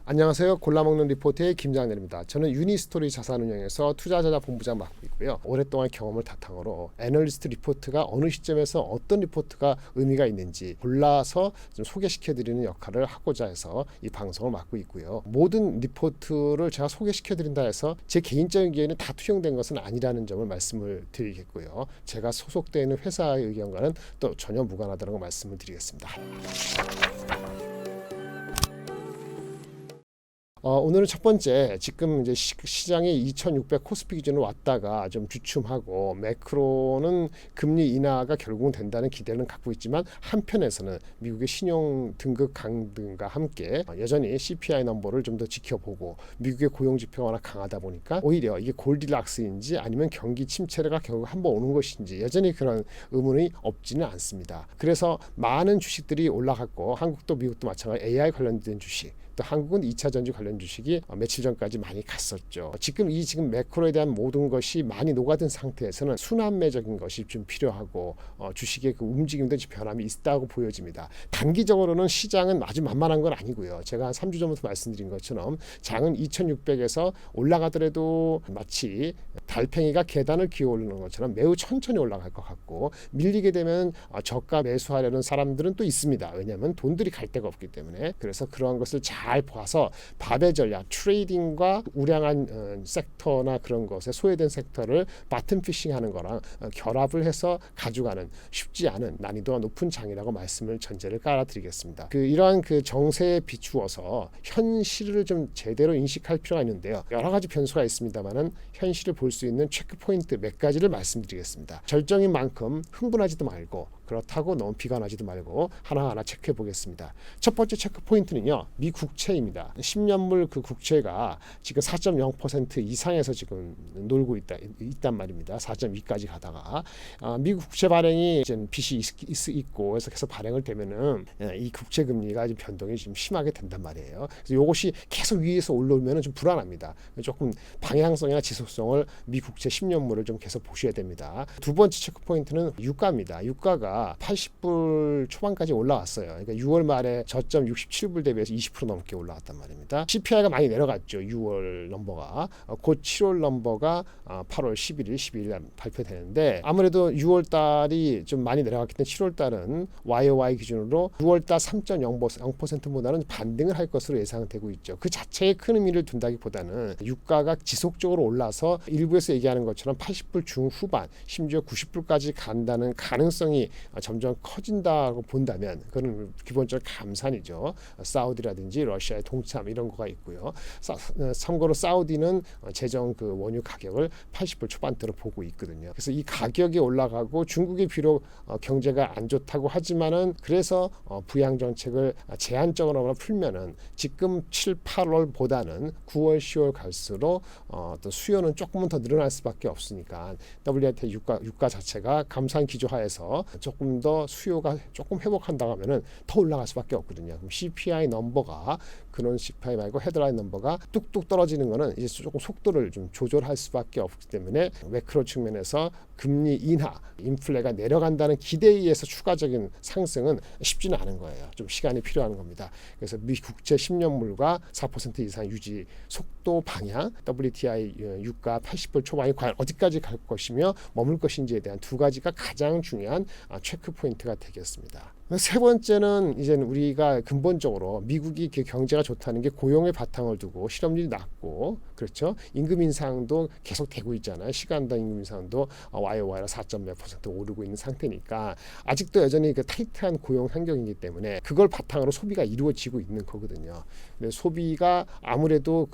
안녕하세요. 골라먹는 리포트의 김장렬입니다. 저는 유니스토리 자산운용에서 투자자자 본부장 맡고 있고요. 오랫동안 경험을 바탕으로 애널리스트 리포트가 어느 시점에서 어떤 리포트가 의미가 있는지 골라서 좀 소개시켜드리는 역할을 하고자 해서 이 방송을 맡고 있고요. 모든 리포트를 제가 소개시켜드린다 해서 제 개인적인 의견이 다 투영된 것은 아니라는 점을 말씀을 드리겠고요. 제가 소속되어 있는 회사의 의견과는 또 전혀 무관하다는 걸 말씀을 드리겠습니다. 오늘은 첫 번째, 지금 이제 시장이 2600 코스피 기준으로 왔다가 좀 주춤하고 매크로는 금리 인하가 결국은 된다는 기대는 갖고 있지만 한편에서는 미국의 신용 등급 강등과 함께 여전히 CPI 넘버를 좀 더 지켜보고 미국의 고용 지표가 워낙 강하다 보니까 오히려 이게 골디락스인지 아니면 경기 침체가 결국 한번 오는 것인지 여전히 그런 의문이 없지는 않습니다. 그래서 많은 주식들이 올라갔고 한국도 미국도 마찬가지 AI 관련된 주식, 또 한국은 2차 전지 관련 주식이 며칠 전까지 많이 갔었죠. 지금 매크로에 대한 모든 것이 많이 녹아든 상태에서는 순환매적인 것이 좀 필요하고 주식의 그 움직임도 변함이 있다고 보여집니다. 단기적으로는 시장은 아주 만만한 건 아니고요. 제가 한 3주 전부터 말씀드린 것처럼 장은 2600에서 올라가더라도 마치 달팽이가 계단을 기어 오르는 것처럼 매우 천천히 올라갈 것 같고 밀리게 되면 저가 매수하려는 사람들은 또 있습니다. 왜냐하면 돈들이 갈 데가 없기 때문에. 그래서 그러한 것을 잘 봐서 밥의 전략, 트레이딩과 우량한 섹터나 그런 것에 소외된 섹터를 바텀 피싱하는 거랑 결합을 해서 가져가는 쉽지 않은 난이도가 높은 장이라고 말씀을 전제를 깔아드리겠습니다. 이러한 정세에 비추어서 현실을 좀 제대로 인식할 필요가 있는데요. 여러 가지 변수가 있습니다만은 현실을 볼 수 있는 체크 포인트 몇 가지를 말씀드리겠습니다. 절정인 만큼 흥분하지도 말고 그렇다고 너무 비관하지도 말고 하나하나 체크해 보겠습니다. 첫 번째 체크 포인트는요, 미 국채입니다. 10년물 그 국채가 지금 4.0% 이상에서 지금 놀고 있단 말입니다. 4.2까지 가다가 미국 국채 발행이 이제 빚이 있고 그래서 계속 발행을 되면은 이 국채 금리가 변동이 좀 심하게 된단 말이에요. 그래서 이것이 계속 위에서 올라오면은 좀 불안합니다. 조금 방향성이나 지속성을 미 국채 10년물을 좀 계속 보셔야 됩니다. 두 번째 체크 포인트는 유가입니다. 유가가 80불 초반까지 올라왔어요. 그러니까 6월 말에 저점 67불 대비해서 20% 넘게 올라왔단 말입니다. CPI가 많이 내려갔죠. 6월 넘버가. 곧 7월 넘버가 8월 12일 발표되는데 아무래도 6월 달이 좀 많이 내려갔기 때문에 7월 달은 YOY 기준으로 6월 달 3.0%보다는 반등을 할 것으로 예상되고 있죠. 그 자체에 큰 의미를 둔다기보다는 유가가 지속적으로 올라서 일부에서 얘기하는 것처럼 80불 중후반 심지어 90불까지 간다는 가능성이 점점 커진다고 본다면 그건 기본적으로 감산이죠. 사우디라든지 러시아의 동참 이런 거가 있고요. 참고로 사우디는 재정 원유 가격을 80불 초반대로 보고 있거든요. 그래서 이 가격이 올라가고 중국이 비록 경제가 안 좋다고 하지만은 그래서 부양 정책을 제한적으로 풀면은 지금 7, 8월보다는 9월, 10월 갈수록 또 수요는 조금은 더 늘어날 수밖에 없으니까 WTI 유가 자체가 감산 기조하에서 조금 더 수요가 조금 회복한다고 하면은 더 올라갈 수밖에 없거든요. 그럼 CPI 넘버가 근원 CPI 말고 헤드라인 넘버가 뚝뚝 떨어지는 거는 이제 조금 속도를 좀 조절할 수밖에 없기 때문에 매크로 측면에서 금리 인하, 인플레가 내려간다는 기대에 의해서 추가적인 상승은 쉽지는 않은 거예요. 좀 시간이 필요한 겁니다. 그래서 미 국채 10년물과 4% 이상 유지 속도 방향, WTI 유가 80불 초반이 과연 어디까지 갈 것이며 머물 것인지에 대한 두 가지가 가장 중요한 체크 포인트가 되겠습니다. 세 번째는 이제 우리가 근본적으로 미국이 경제가 좋다는 게 고용의 바탕을 두고 실업률이 낮고 그렇죠. 임금 인상도 계속 되고 있잖아요. 시간당 임금 인상도 YOY로 4.몇% 오르고 있는 상태니까 아직도 여전히 타이트한 고용 환경이기 때문에 그걸 바탕으로 소비가 이루어지고 있는 거거든요. 근데 소비가 아무래도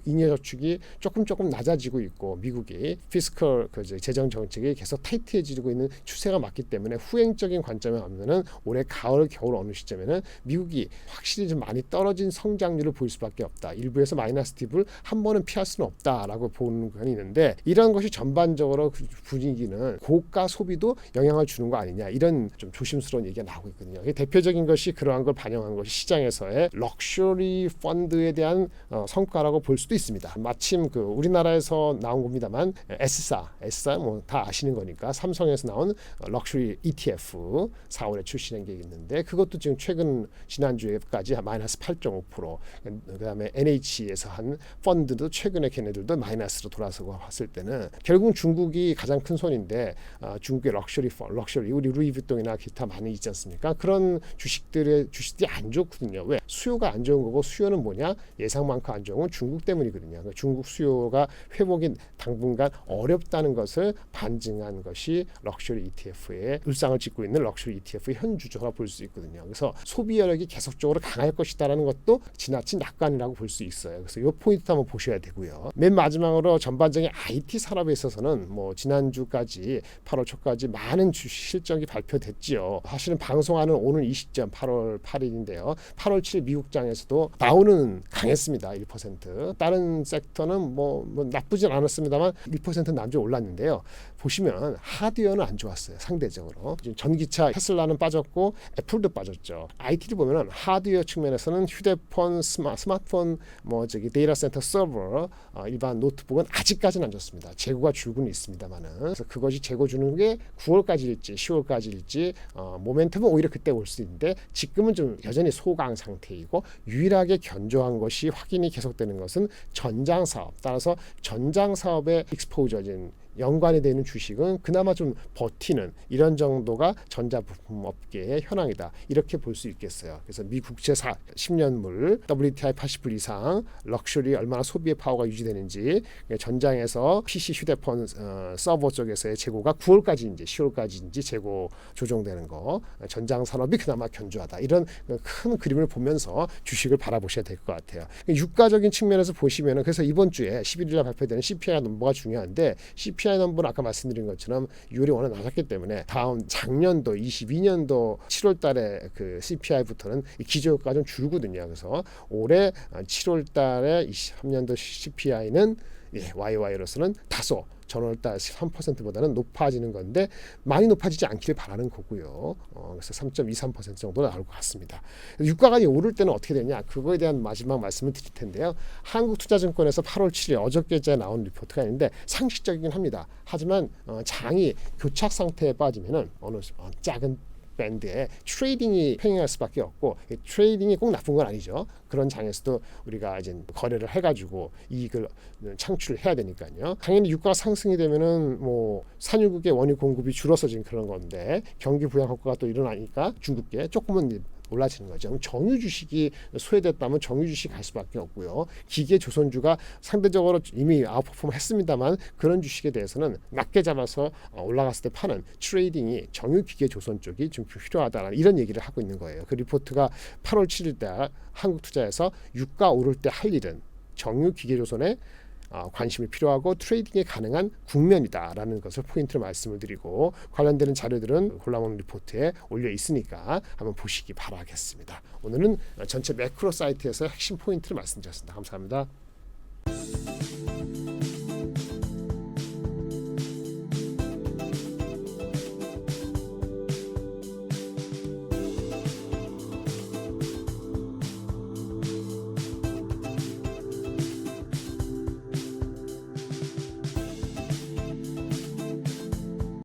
잉여 저축이 조금 낮아지고 있고 미국이 피스컬 재정 정책이 계속 타이트해지고 있는 추세가 맞기 때문에 후행적인 관점에 보면은 올해 가을 겨울 어느 시점에는 미국이 확실히 좀 많이 떨어진 성장률을 보일 수밖에 없다. 일부에서 마이너스 팁을 한 번은 피할 수는 없다라고 보는 건 있는데 이런 것이 전반적으로 분위기는 고가 소비도 영향을 주는 거 아니냐 이런 좀 조심스러운 얘기가 나오고 있거든요. 대표적인 것이 그러한 걸 반영한 것이 시장에서의 럭셔리 펀드에 대한 성과라고 볼 수도 있습니다. 마침 우리나라에서 나온 겁니다만 S사 뭐 다 아시는 거니까 삼성에서 나온 럭셔리 ETF 4월에 출시한 게 있는데 그것도 지금 최근 지난주에까지 마이너스 8.5%, 그다음에 NH에서 한 펀드도 최근에 걔네들도 마이너스로 돌아서고 봤을 때는 결국은 중국이 가장 큰 손인데 중국의 럭셔리 우리 루이비통이나 기타 많이 있지 않습니까? 그런 주식들이 안 좋거든요. 왜? 수요가 안 좋은 거고, 수요는 뭐냐? 예상만큼 안 좋은 건 중국 때문이거든요. 그러니까 중국 수요가 회복이 당분간 어렵다는 것을 반증한 것이 럭셔리 ETF의 일상을 짓고 있는 럭셔리 ETF의 현 주조라 볼 수 있거든요. 그래서 소비 여력이 계속적으로 강할 것이다라는 것도 지나친 낙관이라고 볼 수 있어요. 그래서 이 포인트 한번 보셔야 되고요. 맨 마지막으로 전반적인 IT 산업에 있어서는 뭐 지난주까지 8월 초까지 많은 주식 실적이 발표됐지요. 사실은 방송하는 오늘 이 시점 8월 8일인데요. 8월 7일 미국장에서도 다우는 강했습니다. 1%. 다른 섹터는 뭐 나쁘진 않았습니다만 1% 남짓 올랐는데요. 보시면 하드웨어는 안 좋았어요. 상대적으로. 지금 전기차 테슬라는 빠졌고 애플도 빠졌죠. IT를 보면은 하드웨어 측면에서는 휴대폰, 스마트폰, 데이터 센터 서버, 일반 노트북은 아직까지는 안 좋습니다. 재고가 줄고는 있습니다만은. 그래서 그것이 재고 주는 게 9월까지일지 10월까지일지 모멘텀은 오히려 그때 올 수 있는데 지금은 좀 여전히 소강 상태이고, 유일하게 견조한 것이 확인이 계속되는 것은 전장 사업. 따라서 전장 사업의 익스포저진 연관이 되는 주식은 그나마 좀 버티는 이런 정도가 전자부품 업계의 현황이다, 이렇게 볼 수 있겠어요. 그래서 미 국채 10년물 WTI 80불 이상 럭셔리 얼마나 소비의 파워가 유지되는지, 전장에서 PC 휴대폰 서버 쪽에서의 재고가 9월까지인지 10월까지인지 재고 조정되는 거, 전장 산업이 그나마 견조하다, 이런 큰 그림을 보면서 주식을 바라보셔야 될 것 같아요. 유가적인 측면에서 보시면은, 그래서 이번 주에 11일에 발표되는 CPI 넘버가 중요한데, CPI 넘버는 아까 말씀드린 것처럼 6월이 워낙 낮았기 때문에 다음 작년도 22년도 7월 달에 그 CPI부터는 기저효과가 좀 줄거든요. 그래서 올해 7월 달에 23년도 CPI는 YY로서는 다소 전월달 3%보다는 높아지는 건데 많이 높아지지 않기를 바라는 거고요. 그래서 3.23% 정도 나올 것 같습니다. 유가가 오를 때는 어떻게 되냐, 그거에 대한 마지막 말씀을 드릴 텐데요. 한국투자증권에서 8월 7일 어저께째 나온 리포트가 있는데 상식적이긴 합니다. 하지만 장이 교착 상태에 빠지면은 어느 작은 밴드에 트레이딩이 횡행할 수밖에 없고, 트레이딩이 꼭 나쁜 건 아니죠. 그런 장에서도 우리가 이제 거래를 해가지고 이익을 창출을 해야 되니까요. 당연히 유가가 상승이 되면은 산유국의 원유 공급이 줄어서진 그런 건데, 경기 부양 효과가 또 일어나니까 중국계 조금은 올라지는 거죠. 정유 주식이 소외됐다면 정유 주식 갈 수밖에 없고요. 기계 조선주가 상대적으로 이미 아웃퍼폼 했습니다만, 그런 주식에 대해서는 낮게 잡아서 올라갔을 때 파는 트레이딩이 정유 기계 조선 쪽이 좀 필요하다는 이런 얘기를 하고 있는 거예요. 그 리포트가 8월 7일 때 한국투자에서 유가 오를 때 할 일은 정유 기계 조선에 관심이 필요하고 트레이딩이 가능한 국면이다라는 것을 포인트로 말씀을 드리고, 관련되는 자료들은 콜라몬 리포트에 올려 있으니까 한번 보시기 바라겠습니다. 오늘은 전체 매크로 사이트에서 핵심 포인트를 말씀드렸습니다. 감사합니다.